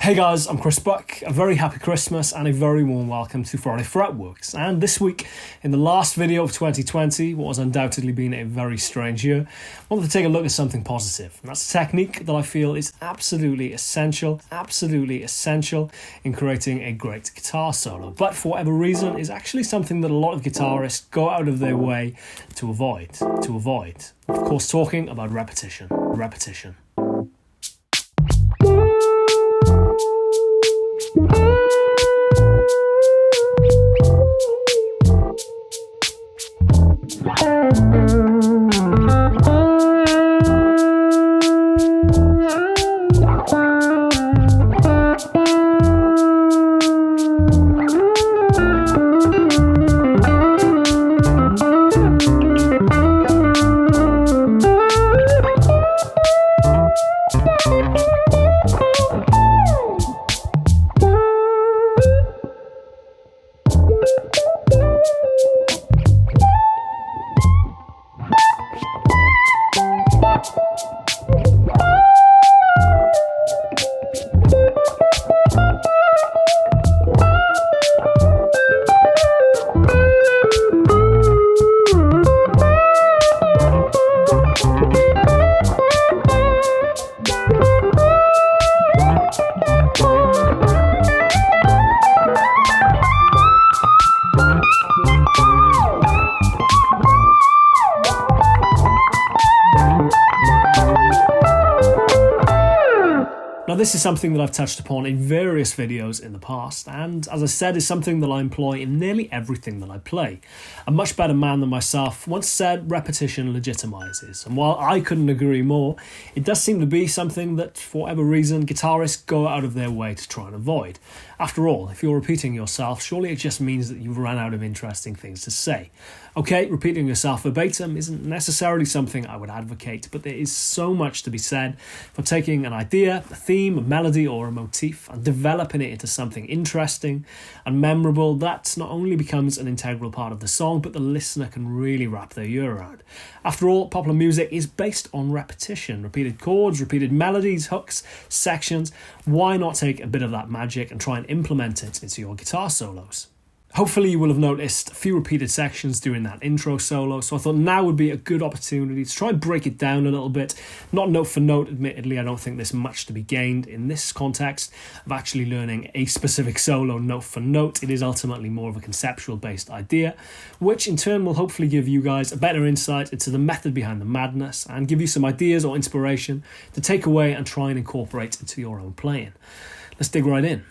Hey guys, I'm Chris Buck. A very happy Christmas and a very warm welcome to Friday Fretworks. And this week, in the last video of 2020, what has undoubtedly been a very strange year, I wanted to take a look at something positive. And that's a technique that I feel is absolutely essential in creating a great guitar solo. But for whatever reason, is actually something that a lot of guitarists go out of their way to avoid. Of course, talking about repetition. Now this is something that I've touched upon in various videos in the past, and as I said, is something that I employ in nearly everything that I play. A much better man than myself once said repetition legitimizes, and while I couldn't agree more, it does seem to be something that, for whatever reason, guitarists go out of their way to try and avoid. After all, if you're repeating yourself, surely it just means that you've run out of interesting things to say. Okay, repeating yourself verbatim isn't necessarily something I would advocate, but there is so much to be said for taking an idea, a theme, a melody or a motif and developing it into something interesting and memorable that not only becomes an integral part of the song, but the listener can really wrap their ear around. After all, popular music is based on repetition, repeated chords, repeated melodies, hooks, sections. Why not take a bit of that magic and try and implement it into your guitar solos? Hopefully you will have noticed a few repeated sections during that intro solo, so I thought now would be a good opportunity to try and break it down a little bit. Not note for note, admittedly, I don't think there's much to be gained in this context of actually learning a specific solo note for note. It is ultimately more of a conceptual based idea, which in turn will hopefully give you guys a better insight into the method behind the madness and give you some ideas or inspiration to take away and try and incorporate into your own playing. Let's dig right in.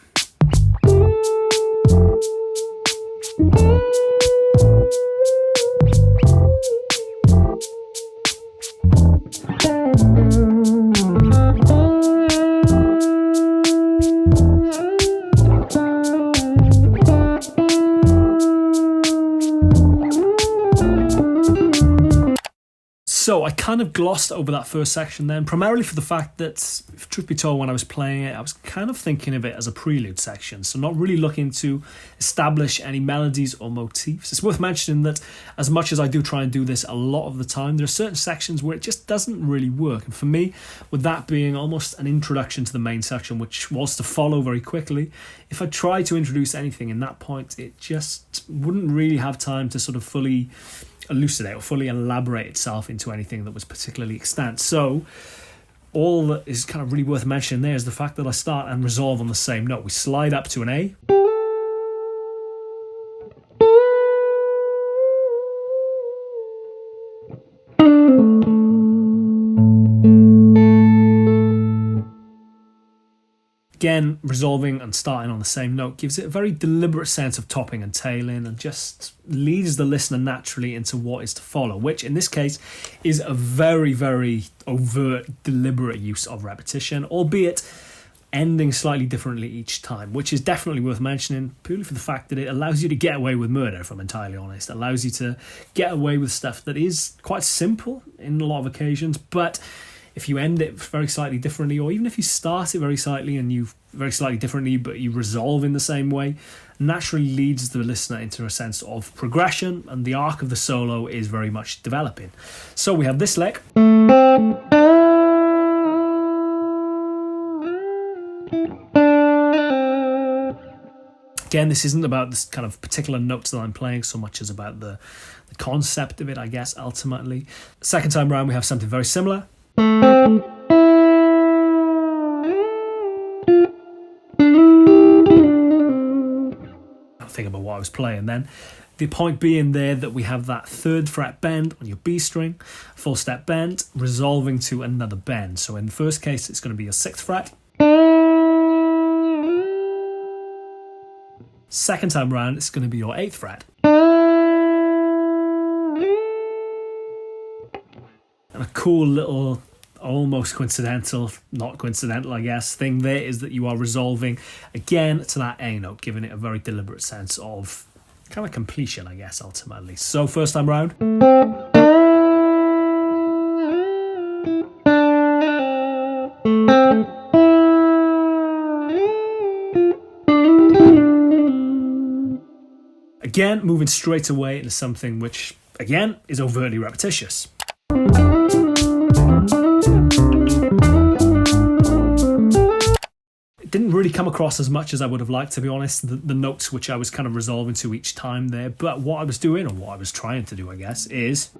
So I kind of glossed over that first section then, primarily for the fact that, if truth be told, when I was playing it, I was kind of thinking of it as a prelude section, so not really looking to establish any melodies or motifs. It's worth mentioning that as much as I do try and do this a lot of the time, there are certain sections where it just doesn't really work. And for me, with that being almost an introduction to the main section, which was to follow very quickly, if I tried to introduce anything in that point, it just wouldn't really have time to sort of fully elucidate or fully elaborate itself into anything that was particularly extant. So all that is kind of really worth mentioning there is the fact that I start and resolve on the same note. We slide up to an A, again, resolving and starting on the same note gives it a very deliberate sense of topping and tailing and just leads the listener naturally into what is to follow, which in this case is a very, very overt, deliberate use of repetition, albeit ending slightly differently each time, which is definitely worth mentioning purely for the fact that it allows you to get away with murder, if I'm entirely honest. It allows you to get away with stuff that is quite simple in a lot of occasions, but if you end it very slightly differently, or even if you start it very slightly and you very slightly differently, but you resolve in the same way, naturally leads the listener into a sense of progression, and the arc of the solo is very much developing. So we have this lick. Again, this isn't about this kind of particular notes that I'm playing so much as about the concept of it, I guess, ultimately. Second time round, we have something very similar. I'll think about what I was playing then. The point being there that we have that third fret bend on your B string, full step bend, resolving to another bend. So in the first case, it's going to be your 6th fret. Second time round, it's going to be your 8th fret. And a cool little, almost coincidental, not coincidental I guess, thing there is that you are resolving again to that A note, giving it a very deliberate sense of kind of completion, I guess, ultimately. So first time round. Again, moving straight away into something which, again, is overtly repetitious. It didn't really come across as much as I would have liked, to be honest, the notes which I was kind of resolving to each time there. But what I was doing, or what I was trying to do, I guess, is...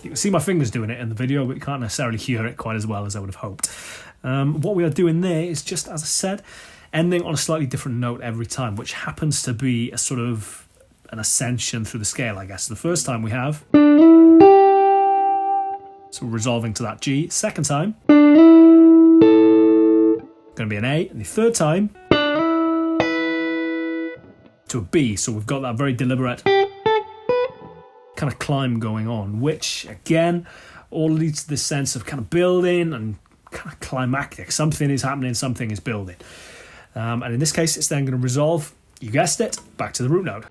You can see my fingers doing it in the video, but you can't necessarily hear it quite as well as I would have hoped. What we are doing there is just, as I said, ending on a slightly different note every time, which happens to be a sort of an ascension through the scale, I guess. The first time we have... So we're resolving to that G. Second time, going to be an A. And the third time, to a B. So we've got that very deliberate kind of climb going on, which, again, all leads to this sense of kind of building and kind of climactic. Something is happening, something is building. And in this case, it's then going to resolve, you guessed it, back to the root note.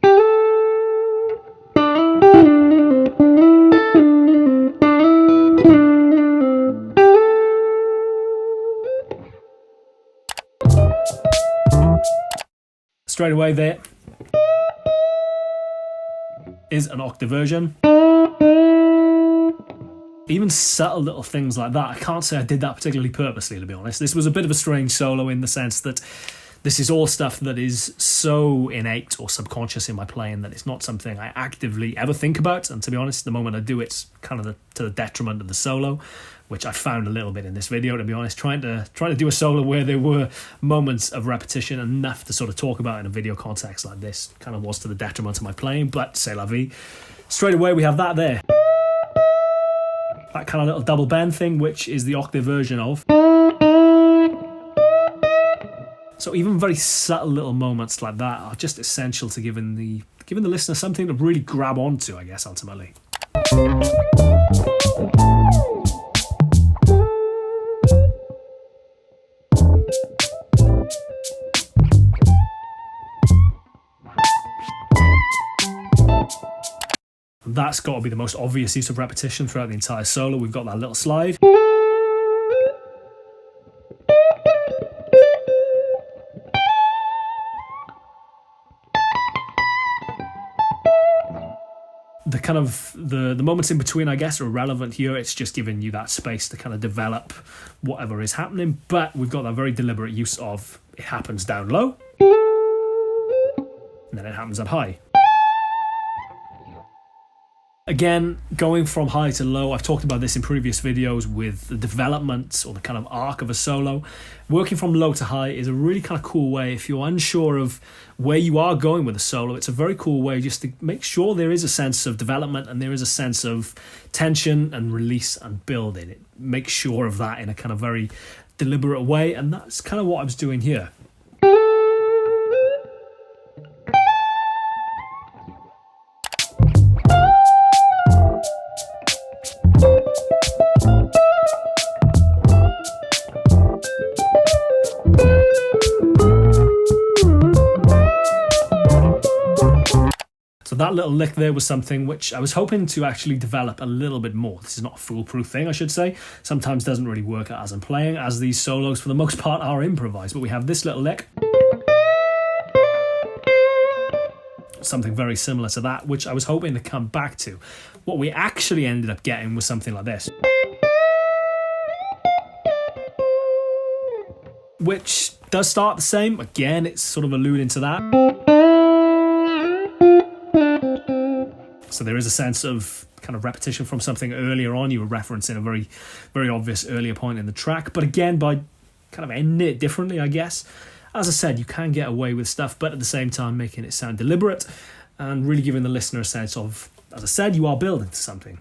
Straight away there is an octave version. Even subtle little things like that, I can't say I did that particularly purposely, to be honest. This was a bit of a strange solo in the sense that this is all stuff that is so innate or subconscious in my playing that it's not something I actively ever think about. And to be honest, the moment I do, it's kind of to the detriment of the solo, which I found a little bit in this video, to be honest. Trying to do a solo where there were moments of repetition enough to sort of talk about in a video context like this kind of was to the detriment of my playing, but c'est la vie. Straight away we have that there. That kind of little double bend thing, which is the octave version of. So even very subtle little moments like that are just essential to giving the listener something to really grab onto, I guess, ultimately. That's got to be the most obvious use of repetition throughout the entire solo. We've got that little slide. The kind of the moments in between, I guess, are irrelevant here. It's just giving you that space to kind of develop whatever is happening. But we've got that very deliberate use of it happens down low and then it happens up high. Again, going from high to low, I've talked about this in previous videos with the development or the kind of arc of a solo. Working from low to high is a really kind of cool way. If you're unsure of where you are going with a solo, it's a very cool way just to make sure there is a sense of development and there is a sense of tension and release and building. It makes sure of that in a kind of very deliberate way, and that's kind of what I was doing here. So that little lick there was something which I was hoping to actually develop a little bit more. This is not a foolproof thing, I should say. Sometimes doesn't really work as I'm playing, as these solos for the most part are improvised. But we have this little lick. something very similar to that, which I was hoping to come back to. What we actually ended up getting was something like this, which does start the same. Again, it's sort of alluding to that. So there is a sense of kind of repetition from something earlier on. You were referencing a very, very obvious earlier point in the track. But again, by kind of ending it differently, I guess. As I said, you can get away with stuff, but at the same time making it sound deliberate and really giving the listener a sense of, as I said, you are building to something.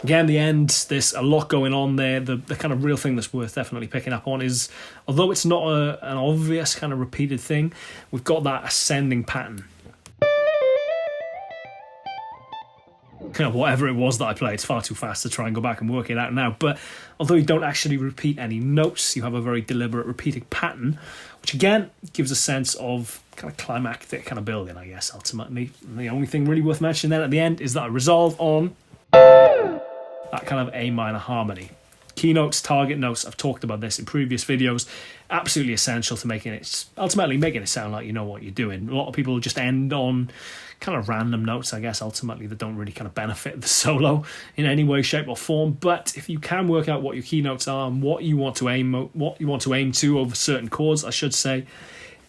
Again, the end, there's a lot going on there. The kind of real thing that's worth definitely picking up on is, although it's not an obvious kind of repeated thing, we've got that ascending pattern. Kind of whatever it was that I played, it's far too fast to try and go back and work it out now. But although you don't actually repeat any notes, you have a very deliberate repeating pattern, which again gives a sense of kind of climactic kind of building, I guess, ultimately. And the only thing really worth mentioning then at the end is that I resolve on that kind of A minor harmony. Keynotes, target notes, I've talked about this in previous videos, absolutely essential to making it sound like you know what you're doing. A lot of people just end on kind of random notes, I guess, ultimately, that don't really kind of benefit the solo in any way, shape or form. But if you can work out what your keynotes are and what you want to aim to over certain chords, I should say,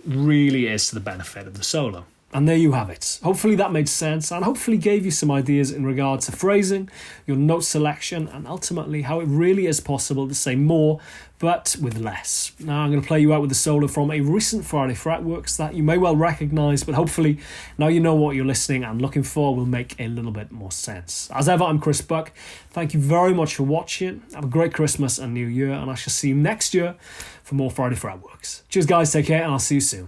really is to the benefit of the solo. And there you have it. Hopefully that made sense and hopefully gave you some ideas in regards to phrasing, your note selection, and ultimately how it really is possible to say more but with less. Now I'm going to play you out with a solo from a recent Friday Fretworks that you may well recognise, but hopefully now you know what you're listening and looking for will make a little bit more sense. As ever, I'm Chris Buck. Thank you very much for watching. Have a great Christmas and New Year, and I shall see you next year for more Friday Fretworks. Cheers guys, take care, and I'll see you soon.